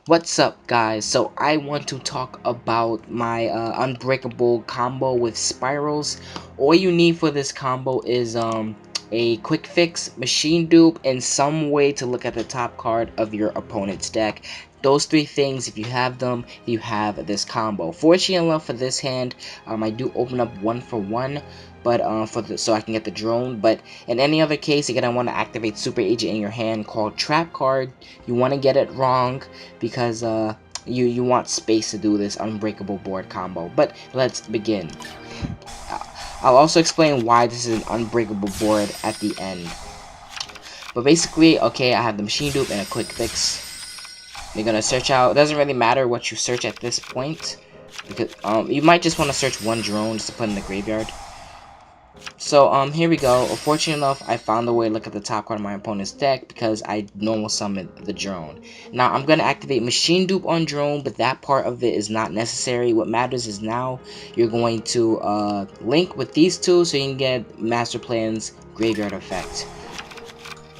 What's up, guys? So I want to talk about my Unbreakable combo with Spyrals. All you need for this combo is a quick fix, machine dupe, and some way to look at the top card of your opponent's deck. Those three things, if you have them, you have this combo. Fortunately enough for this hand, I do open up 1-for-1, but so I can get the drone. But in any other case, you're gonna want to activate Super Agent in your hand called Trap Card. You want to get it wrong because you want space to do this Unbreakable board combo. But let's begin. I'll also explain why this is an Unbreakable board at the end. But basically, okay, I have the machine dupe and a quick fix. You're gonna search out. It doesn't really matter what you search at this point, because you might just want to search one drone just to put in the graveyard. So here we go. Fortunately enough, I found a way to look at the top card of my opponent's deck because I normal summoned the drone. Now I'm gonna activate machine dupe on drone, but that part of it is not necessary. What matters is now you're going to link with these two so you can get Master Plan's graveyard effect.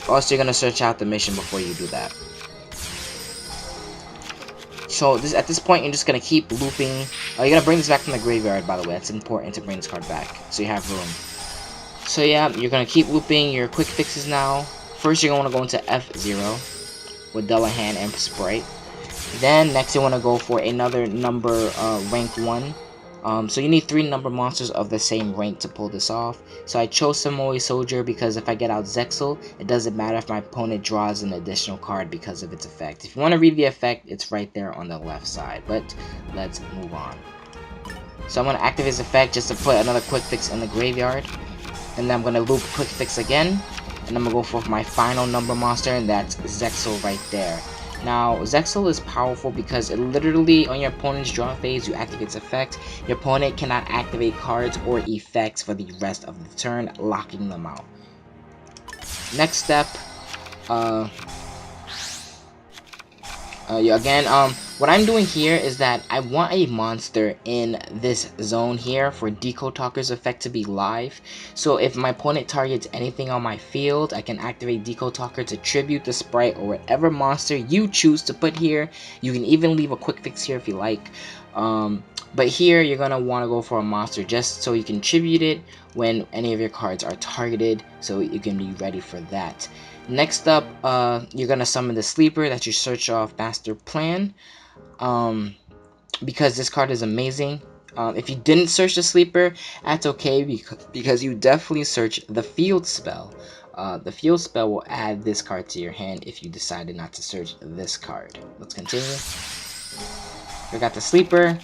Also, you're gonna search out the mission before you do that. So at this point, you're just gonna keep looping. You're gonna bring this back from the graveyard, by the way. It's important to bring this card back so you have room. So yeah, you're gonna keep looping your quick fixes now. First, you're gonna go into F0 with Double Hand and Sprite. Then next, you wanna go for another number rank 1. So you need 3 number monsters of the same rank to pull this off. So I chose Samoa Soldier because if I get out Zexel, it doesn't matter if my opponent draws an additional card because of its effect. If you want to read the effect, it's right there on the left side. But let's move on. So I'm going to activate his effect just to put another quick fix in the graveyard. And then I'm going to loop quick fix again. And I'm going to go for my final number monster, and that's Zexel right there. Now, Zexel is powerful because it literally, on your opponent's draw phase, you activate its effect. Your opponent cannot activate cards or effects for the rest of the turn, locking them out. Next step, what I'm doing here is that I want a monster in this zone here for Deco Talker's effect to be live. So if my opponent targets anything on my field, I can activate Deco Talker to tribute the sprite or whatever monster you choose to put here. You can even leave a quick fix here if you like. But here you're going to want to go for a monster just so you can tribute it when any of your cards are targeted, so you can be ready for that. Next up, you're going to summon the sleeper that you search off Master Plan. Because this card is amazing. If you didn't search the sleeper, that's okay because you definitely search the field spell. The field spell will add this card to your hand if you decided not to search this card. Let's continue. We got the sleeper,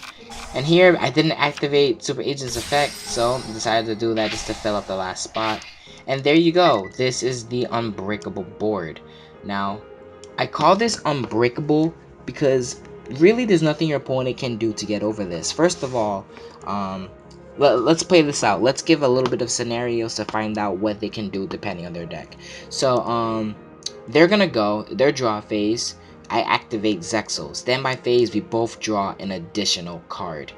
and here I didn't activate Super Agent's effect, so I decided to do that just to fill up the last spot. And there you go. This is the Unbreakable board. Now, I call this Unbreakable because really there's nothing your opponent can do to get over this. First of all, let's play this out. Let's give a little bit of scenarios to find out what they can do depending on their deck. So they're gonna go their draw phase. I activate Zexel. Standby phase, we both draw an additional card.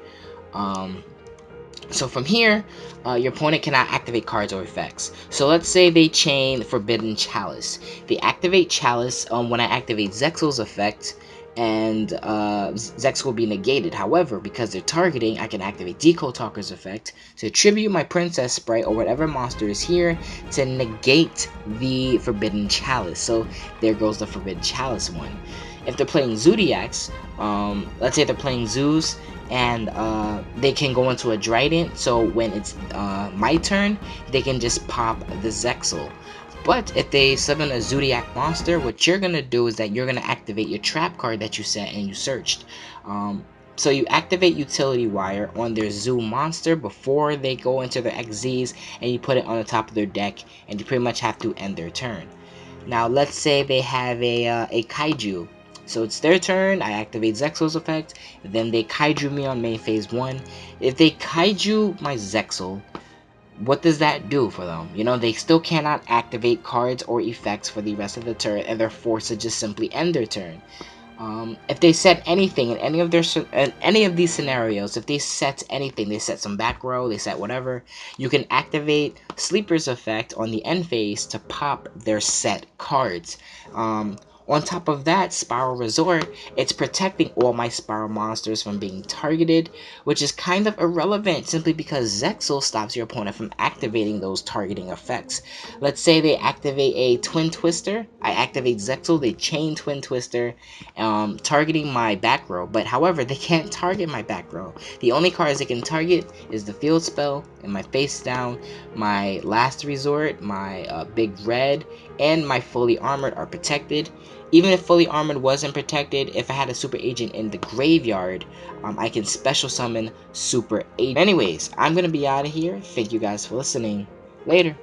So from here, your opponent cannot activate cards or effects. So let's say they chain Forbidden Chalice. They activate Chalice when I activate Zexel's effect, and Zexel will be negated. However, because they're targeting, I can activate Deco Talker's effect to tribute my Princess Sprite or whatever monster is here to negate the Forbidden Chalice. So there goes the Forbidden Chalice one. If they're playing Zodiacs, let's say they're playing Zeus, and they can go into a Trident, so when it's my turn, they can just pop the Zexel. But if they summon a Zodiac monster, what you're going to do is that you're going to activate your trap card that you set and you searched. So you activate Utility Wire on their Zoo monster before they go into their XZs, and you put it on the top of their deck, and you pretty much have to end their turn. Now let's say they have a kaiju. So it's their turn, I activate Zexel's effect, then they kaiju me on main phase 1. If they kaiju my Zexel, what does that do for them? You know, they still cannot activate cards or effects for the rest of the turn, and they're forced to just simply end their turn. If they set anything in any of these scenarios, if they set anything, they set some back row, they set whatever, you can activate Sleeper's effect on the end phase to pop their set cards. On top of that, Spiral Resort, it's protecting all my Spiral monsters from being targeted, which is kind of irrelevant simply because Zexel stops your opponent from activating those targeting effects. Let's say they activate a Twin Twister, I activate Zexel, they chain Twin Twister, targeting my back row, but however, they can't target my back row. The only cards they can target is the field spell and my face down, my last resort, my big red, and my fully armored are protected. Even if fully armored wasn't protected, if I had a super agent in the graveyard, I can special summon super agent. Anyways, I'm gonna be out of here. Thank you guys for listening. Later.